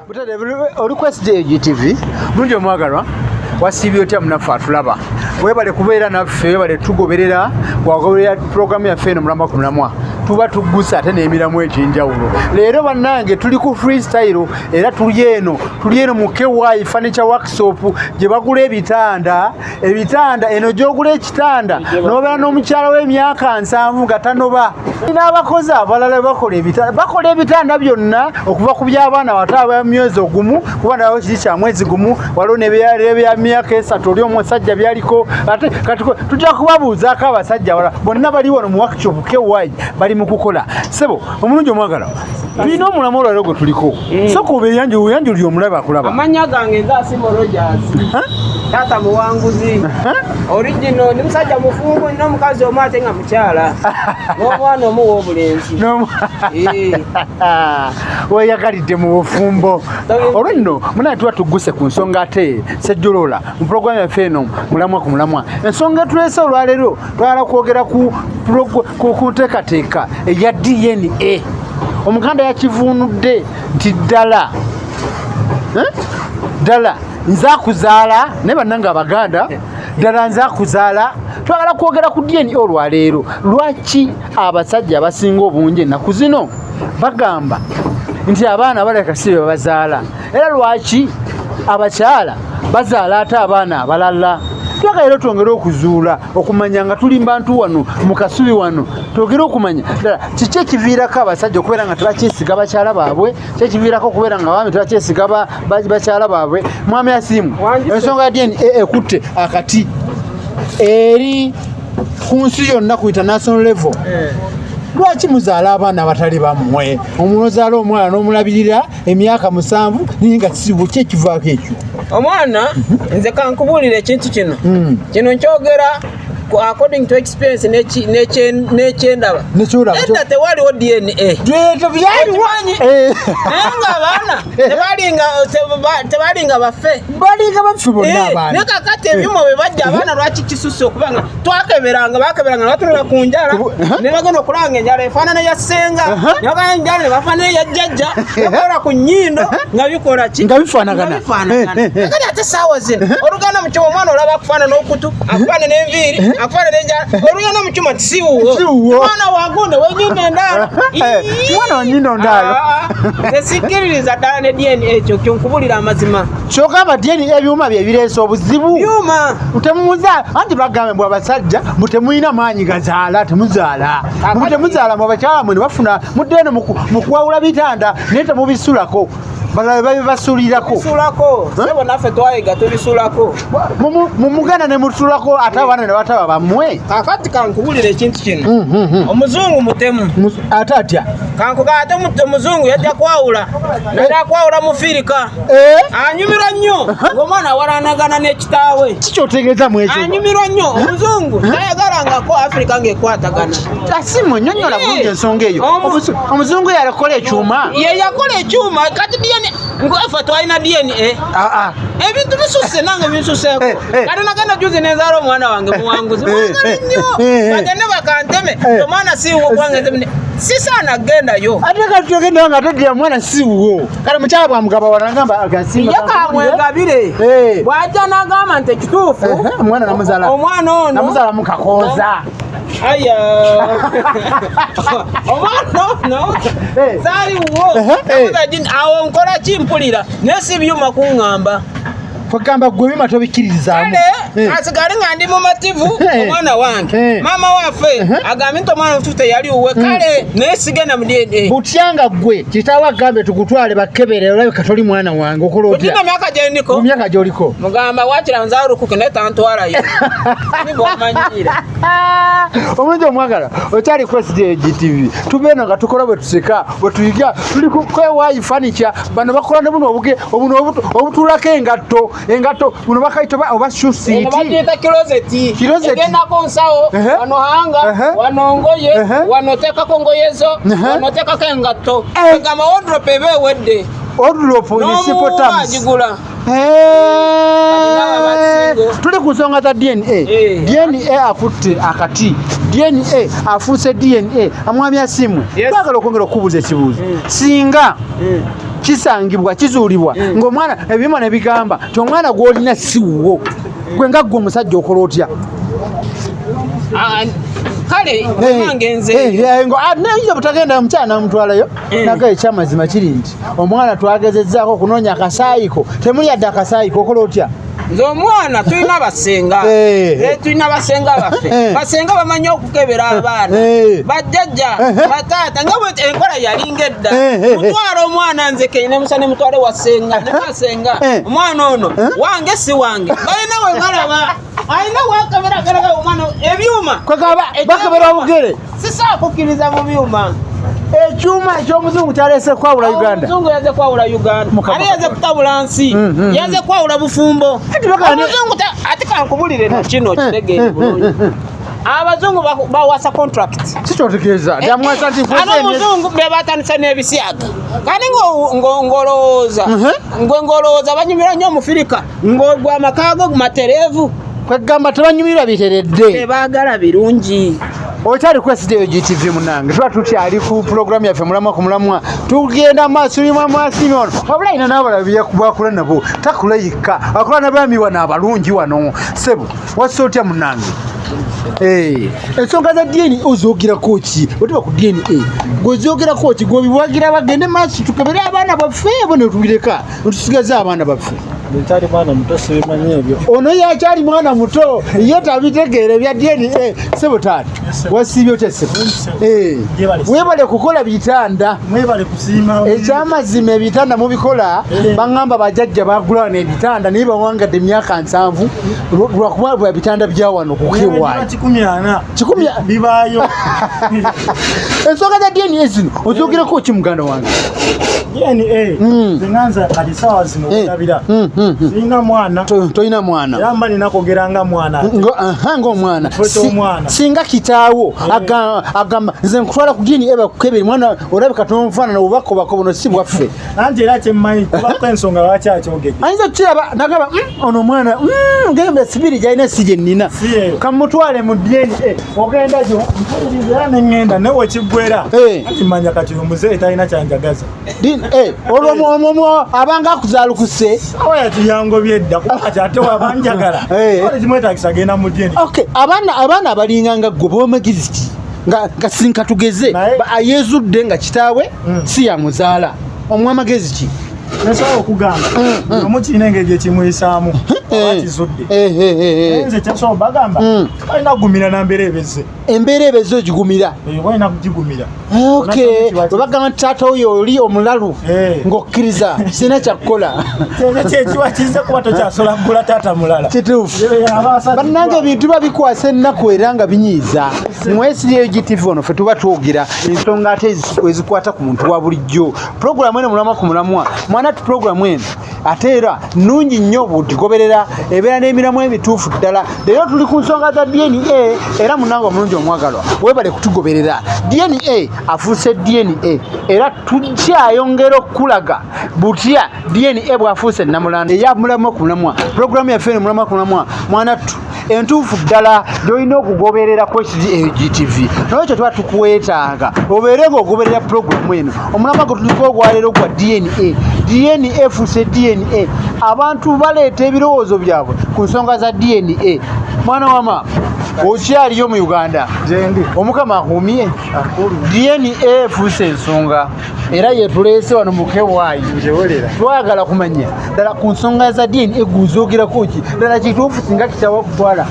Butade request JTV bunjo mwagalwa wasibyo tya munafa atulaba webale kubeera naffe webale tugoberera wagoberera program ya feno Mulamwa tuba tugusa ate n'emiramu ekinjawulo leero bannange tuli ku freestyle era tuli eno mu KY furniture workshop gye bagula ebitanda eno gyogula ekitanda n'obeera n'omukyala w'emyaka 7 nga tanoba n'abakozi abalala bakola ebitanda byonna okuva ku by'abaana bato ab'emyezi ogumu kuba nayo kiri kya mwezi gumu waliwo n'ebya myaka 3 oli omusajja byaliko ate kati tujja kubabuuzaako abasajja abalala bonna bali wano mu workshop KY bali mu kukola sebo omulungi omwagala tulina omulamu olwaliro gwe tuliko soka oba eyanjuli omulaba akulaba amanya gange nze Asimo Rogers tata muwanguzi original ni musajja mufungu n'omukazi omu ate nga mukyala n'omwana omu w'obulenzi weyagalidde mu bufumbo olwenno munaye tuba tugguse ku nsonga ate sejjolola mu puroguramu yaffe eno Mulamwa ensonga tuleese olwaleero twagala kwogera ku nteekateeka eya DNA omuganda yakivuunudde nti ddala nze akuzaala naye bannange abaganda ddala nze akuzaala twagala kwogera ku DNA olwaleero lwaki abasajja abasinga obungi ennaku zino bagamba nti abaana baleka si be bazaala era lwaki abakyala bazaala ate abaana abalala twagala leero twongere okuzuula okumanya nga tuli bantu wano mu kasubi wano twogere okumanya ddala kiki ekiviirako abasajja okubeera nga tebakyesiga bakyala baabwe kiki ekiviirako okubeera nga abaami tebakyesiga bakyala baabwe mwami Asimu ensonga ya DNA ekutte akati eri ku nsi yonna ku international level lwaki muzaala abaana abatali bammwe omuntu ozaala omwana n'omulabirira emyaka 7 naye nga kisibu ki ekivaako ekyo omwana nze kankubuulira ekintu kino nkyogera according to experience nekyendaba edda tewaliwo DNA nga abaana tebalinga baffe bonna abaana naye kakati ebyuma bwe bajja abaana lwaki kisusse okuba nga bakeberanga batunula ku njala ne bagenda okulanga enjala efaanana ya ssenga ne bagenda enjala ne bafaanana ya jjajja bakola ku nnyindo nga bikola ki nga bifaanagana kati ate saawa zino oluganda mu kyuma omwana olaba akufaanana okutu akufaanana enviiri akufaanana enjala oluganda mu kyuma tisiwuwo omwana wagunde wenyindo endaala mwana wanyindo ndaalo tesikiririza ddala ne DNA ekyo kyonkubulira amazima kyogamba DNA ebyuma bye bireese obuzibu byuma temuzaala anti bagambe mbwe abasajja mutemuyina maanyi gazaala temuzaala mutemuzaala mu abakyala mwe ne bafuna muddene mu kuwawula bitanda naye temubisulako balala babibasuulirako sebo naffe twayiga tubisulako mu Muganda ne mutusulako ate abaana ne bataba bammwe kakati kankubulira ekintu kino omuzungu mutemu ate atya kankuga ate omuzungu yajja kwawula najja kwawula mu Firika anyumirwa nnyo ng'omwana awalanagana n'ekitaawe kikyotegeeza mu ekyo anyumirwa nnyo omuzungu tayagalangako Afrika ng'ekwatagana Asimu nnyonnyola bulungi ensonga eyo omuzungu yakola ekyuma ye yakola ekyuma kati ngwefe twalina DNA ebintu bisusse nange binsuseeko kati nagenda juzi nenzaala omwana wange muwanguzi nnyo bagende bakanteme omwana siiwo gwange sisaana gendayo ate kati togenda nga todira mwana siiwo kale mukyala bwamugaba wanagamba agasimba yakamwegabire bwajja nagamba nti ekituufu omwana namuzaala mukakooza aya omwana saaliwo awo nkola kimpulira nesi byuma kuŋŋamba kwegamba gwe bima tobikkiririzaamu asigale nga ndi mumativu omwana wange maama waffe agambye nti omwana mutufu teyali wuwe kale naye sigenda mu DNA butyanga gwe kitaawe agambe tukutwale bakebere olabika toli mwana wange okola otya mu myaka gy'oliko mugamba wakira nzaalukuke naye tantwalayo nibwomanyira omulungi omwagala okyali kwesi GTV tubeeno nga tukola bwe tuseka bwe tuyiga tuli kwewayi furniture bano bakola ne buno obutulako engatto buno bakayita oba shoesiiti bagiyita kilozeti egendako nsawo wano hanga wano ngoye wano oteekako ngoyezo wano oteekako engatto egamba wardrobe eba ewedde wardrobe agigula tuli ku nsonga za DNA akutte akati DNA afuuse DNA amwami Asimu twagala okwongera okubuuza ekibuuzo singa kisangibwa kizuulibwa ng'omwana ebyuma ne bigamba nti omwana gw'olina si wuwo gwe nga ggwe omusajja okola otya kale mangenze naye butagenda mukyala namutwalayo naga ekyamazima kiri nti omwana twagezezzaako okunoonya akasaayiko temuli yadde akasaayiko okola otya nze omwana tulina basenga tulina basenga baffe basenga bamanyi okukebera abaana bajjajja bataata nga bwe enkola yalinga edda mutwala omwana nze keine musane mutwale wasenga ne basenga omwana ono wange si wange balina we balaba alina wakebera garaga omwana ebyuma bakebera obugere sisakukkiriza mu byuma ekyuma eky'omuzungu kyalese kwawula Uganda omuzungu yaze kwawula Uganda ali yaze kutabula nsi yaze kwawula bufumbo omuzungu ate kankubulire na kino kitegeere bulungi abazungu bawasa contract kikyotegeeza yamwasa nti omuzungu bebatandisa n'ebisyaga kandi ng'olowooza ng'olowooza banyumirwa nnyo omufirika ng'ogwa amakaago matereevu kwegamba tebanyumirwa biteredde tebaagala birungi okyali kwesita EBIKWATA munange tuba tukyali ku pulogulaamu yaffe mulamwa ku mulamwa tugenda maasulima mwasimi ono wabula ina n'abalabi bakula nabo takulayika akola n'abaami wano abalungi wano sebo wassa otya munange ensonga za DNA ozoogeerakoki otuba ku DNA gw'ozoogeerakoki gw'obiwagira bagende maaso tukebere abaana baffe bo ne tubireka netusigaze abaana baffe Nchari mwana muto sibimanyi ebyo. Ono yakyali mwana muto ye tabitegeera bya DNA sebo taata wasibyo tesebo webale kukola bitanda mwebale kusiima ekyamazima ebitanda mubikola bangamba bajjajja bagulana ebitanda naye bawangadde emyaka 7 lwakuba bitanda bya wano kukewayo 100 bibaayo ensonga za DNA zino ozoogerako ki muganda wange DNA zinganza kati sawa zino okulabira sina mwana toyina mwana yamba ninakogeranga mwana ng'omwana singa kitaawo agamba nze nkutwala ku DNA bakukebere mwana olabika tomufaanana obubakobako buno si bwaffe nanti era kyemmanyi kubako ensonga lwaki akyogedde ayinza okukiraba nagamba ono mwana ngembe sibiri gyalina si gye nnina kamutwale mu DNA ogenda gyo era neŋŋenda newe kiggwera ati manya kati omuzeeyi talina kyanjagaza olwo abanga akuzaalukuse oya kiyango byedda kati ate wabanjagala oli kimwetagisa agenda mu DNA abaana abalinganga ggwe bomagezi ki nga sinka tugeze ayezudde nga kitaawe si yamuzaala omwamagezi ki nesobola okugamba omukiina engeri gyekimuyisaamu akizudde nze kyasobola bagamba balina kugumira nambeera ebeze embeera ebeze ogigumira balina kugigumira webagamba nti taata oyo oli omulalu ng'okkiriza sina kyakukola kyekiwa kize kuba tokyasobola kugula taata mulala kituufu bannange ebintu babikwasa ennaku era nga binyiiza mwesiri EBIKWATA ono ffe tuba twogera ensonga ate ezikwata ku muntu wa bulijjo pulogulaamu eno mulamwa ku mulamwa mwanatu pulogulaamu eno ate era nnungi nnyo butigoberera ebeera n'emiramu emituufu ddala leero tuli ku nsonga za DNA era munange omulungi omwagalwa webale kutugoberera DNA afuuse DNA era tukyayongera okulaga butya DNA bwafuuse namulanda eya mulamwa ku mulamwa pulogulaamu yaffe eno mulamwa ku mulamwa mwanatu entuufu ddala gy'olina okugoberera kwesiri EBIKWATA nolwekyo tuba tukuweetaaga obeere ng'ogoberera pulogulaamu eno omulamwa gwe tuliko ogwaleero gwa DNA efuuse DNA abantu baleeta ebirowoozo byabwe ku nsonga za DNA mwana wama okyaliyo mu Uganda omukama akuumye DNA efuuse ensonga era yetuleese wano mukewaayi twagala kumanya ddala ku nsonga za DNA eguzoogerako ki ddala kituufu singa kitaawa kutwala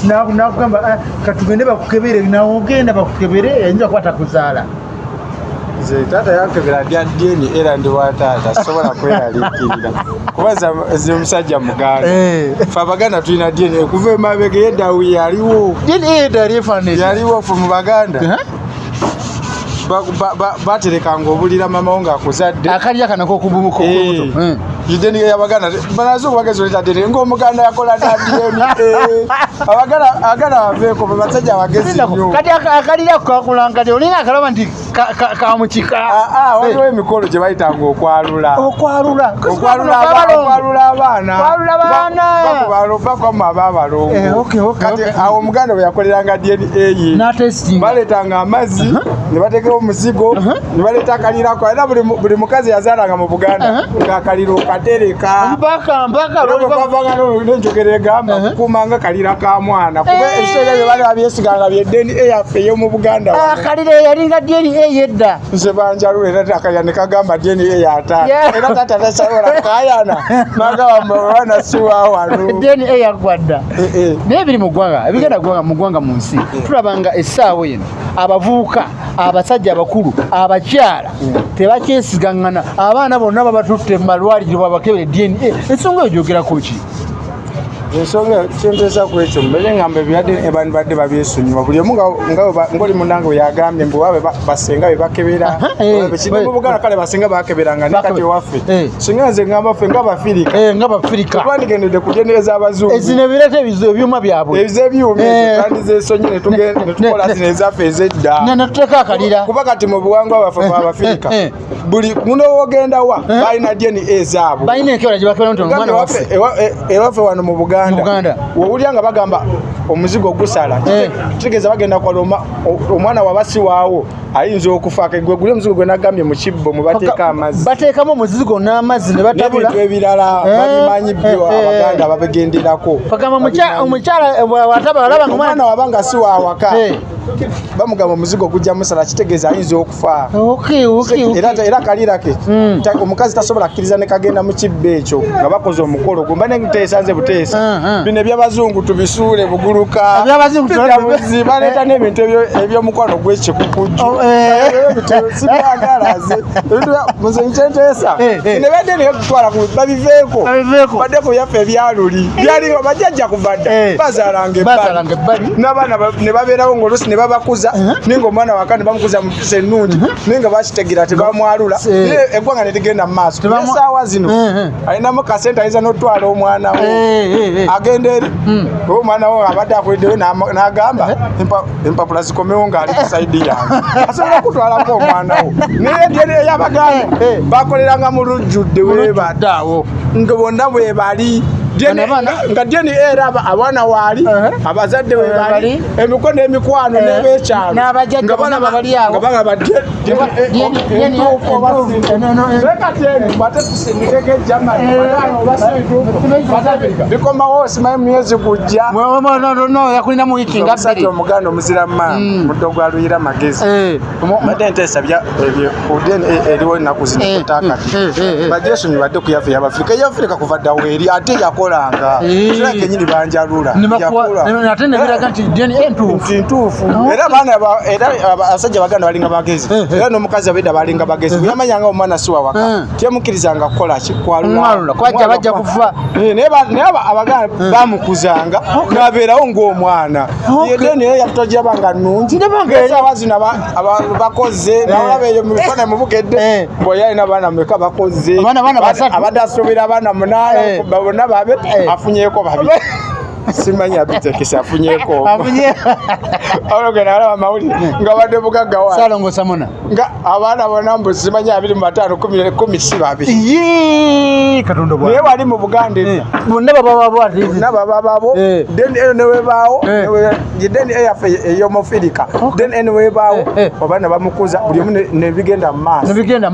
nakugamba katugende bakukebere nawe ogenda bakukebere ayinza kuba takuzaala nze taata yankebera bya DNA era ndi wa taata sobola kweraliikirira kubaza nze omusajja muganda ffe abaganda tulina DNA kuva emabega yeddawu yaliwo yaliwo ffe mu baganda baterekanga obulira mama wo ng'akuzadde akalya kanako okubumuko DNA y'Abaganda banazo bagezi oleta DNA ng'Omuganda yakola DNA Abaganda baveeko basajja bagezi nnyo kati akalira kakulanga kati olinga akalaba nti kamukika waliwo emikolo gye bayitanga okwalula abaana bakwama ababalongo kati awo Omuganda bwe yakoleranga DNA ye baleetanga amazzi ne bateekera omuzigo ne baleeta akalirako era buli mukazi yazaalanga mu Buganda ng'akaliro okatereka mpaka nenjogera egamba kukuumanga kalira ka mwana kuba ebiseera ebyo baali babyesiganga bye DNA yaffe ey'omu Buganda akaliro yalinga DNA yedda nze banjalula era takalya ne kagamba DNA yataata era taata tasobola kayana nagamba baana siwa wano DNA yagwadda naye biri mu ggwanga ebigenda mu ggwanga mu nsi tulabanga essaawa eno abavubuka abasajja abakulu abakyala tebakyesigangana abaana bonna babatutte mu malwaliro babakebere DNA ensonga eyo gyogerako ki ensonga kyenteesa ku ekyo mbere ngamba ebirwadde abantu badde babyesunyiwa buli omu ng'oli munnange bwe yagambye mbu wabe basenga be bakebera kino mu Buganda kale basenga bakeberanga ne kati ewaffe singa nze ngamba ffe ng'Abafirika twandigendedde ku DNA ez'Abazungu ezino ebireeta ebyuma byabwe ebyuma twandizeesonyi ne tukola zino ezaffe ez'edda ne tuteeka akalira kuba kati mu buwangwa bwaffe bw'Abafirika buli muno wogenda wa balina DNA ezaabwe balina enkeera gye bakebera nti omwana waffe ewaffe wano mu Buganda wowulya nga bagamba omuzigo gusala kitegeeza bagenda kwaloma omwana wabasiwaawo ayinza okufa gwe guli omuzigo gwe nagambye mu kibbo mwe bateeka amazzi bateekamu omuzigo n'amazzi ne batabula ebintu ebirala babimanyi byo Abaganda babigenderako bagamba omukyala wataba alaba nga omwana wabanga si waawaka bamugamba omuzigo gujja musala kitegeeza ayinza okufa era kalirake omukazi tasobola kukkiriza ne kagenda mu kibbo ekyo nga bakoze omukolo gumba nenteesa nze buteesa bino eby'Abazungu tubisuule buguluka baleeta n'ebintu ebyomukwano gw'ekikukujju sibyagalaze nze nkyenteesa ne badde naye kutwala babiveeko badde ku byaffe ebyaluli byaliwo bajjajja kubadda bazaalanga ebbali n'abaana ne babeerawo ng'oluusi ne babakuza ninga omwana wakandi bamukuza mu mpisa ennungi ninga bakitegira tebamwalula eggwanga ne ligenda mu maaso esaawa zino alinamu kasente ayinza n'otwala omwana wo agenda eri omwana wo abadde akuliddeyo n'agamba empapula zikomewo ng'ali ku sayidi yange asobola okutwalako omwana wo naye DNA ey'Abaganda bakoleranga mu lujjudde weebaddeawo nga bonna bwe bali nga DNA era abaana waali abazadde we bali emikono emikwano n'ebeekyalo n'abajjajja bonna babali awo nga bagamba bikomawo simanyi myezi gujja yakulina mu wiki nga bbiri Omuganda omuzira maama muddo gwa luyira magezi badde nteesa eriwo ennaku zino kutaakati bajesonyi badde ku yaffe y'Abafirika ey'Afirika kuva ddawo eri ate yakolanga kira kenyini banjalula ate nebiraga nti DNA ntuufu era abasajja Baganda balinga bagezi era n'omukazi abedda balinga bagezi bweyamanyanga omwana si wawaka tiyamukkirizanga kukola kikwalula kwajja bajja kufa naye Abaganda bamukuzanga n'abeerawo ng'omwana DNA yatutojabanga nnungi esaawa zino bakoze nawolaba eyo mu bifaananyi mubukedde mboya alina abaana meka bakoze abadde asuubira abaana munaana bonna babe afunyeeko babiri simanyi abitekesa afunyeeko ologenda alaba amawulire nga badde bugagga wa Salongosa mona nga abaana bonna mbu simanyi 25 10 si babiri Katonda bwa naye wali mu Buganda bonna bababo then eno webaawo then eyaffe ey'Omufirika then eno webaawo obaana bamukuza buli omu ne bigenda mu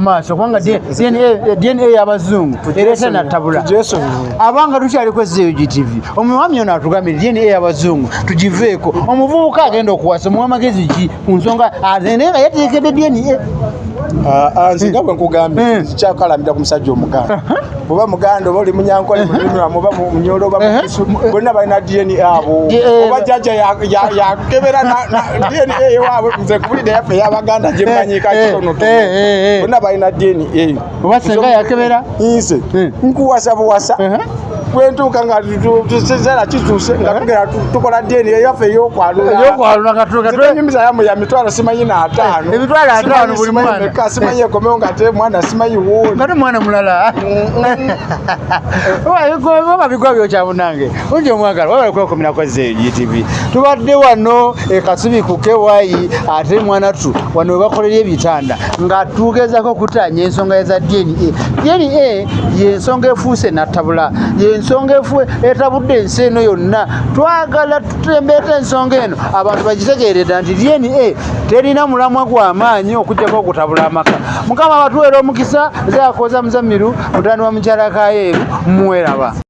maaso kubanga DNA y'Abazungu ereeta natabula abanga tukyali ku Ozoogeerakoki omwami ono atugambye DNA y'Abazungu tugiveeko omuvubuka agenda okuwasa muwa magezi ki ku nsonga naye nga yateekedde DNA nze nga bwe nkugambye kyakalamira ku musajja Omuganda oba Muganda oba oli Munyankole mulimi oba Munyoro oba Mukisu bonna balina DNA abo oba jjajja yakebera DNA ewaabwe nze kubulidde yaffe ey'Abaganda gye mmanyika kitono bonna balina DNA oba senga yakebera nze nkuwasa buwasa kwentuuka nga tuseera kituuse nga tugera tukola DNA yaffe ey'okwalula ya mitwalo simanyi n'ataano emitwalo 5 buli mwana simanyi ekomewo nga te mwana simanyi wuuni nga te mwana mulala oba bigwa byokyamunange ungi omwagala wabala kwekomera kwa ZGTV tubadde wano ekasubi ku kewayi ate mwanatu wano webakolera ebitanda nga tugezako okutaanya ensonga eza DNA yensonga efuuse nattabula yensonga etabudde ensi eno yonna twagala tutembeeta ensonga eno abantu bagitegeeredda nti DNA terina mulamwa gw'amaanyi okujjako okutabula amaka mukama batuweera omukisa zakoza muzamiru mutani wa mukyala kayeeru muweraba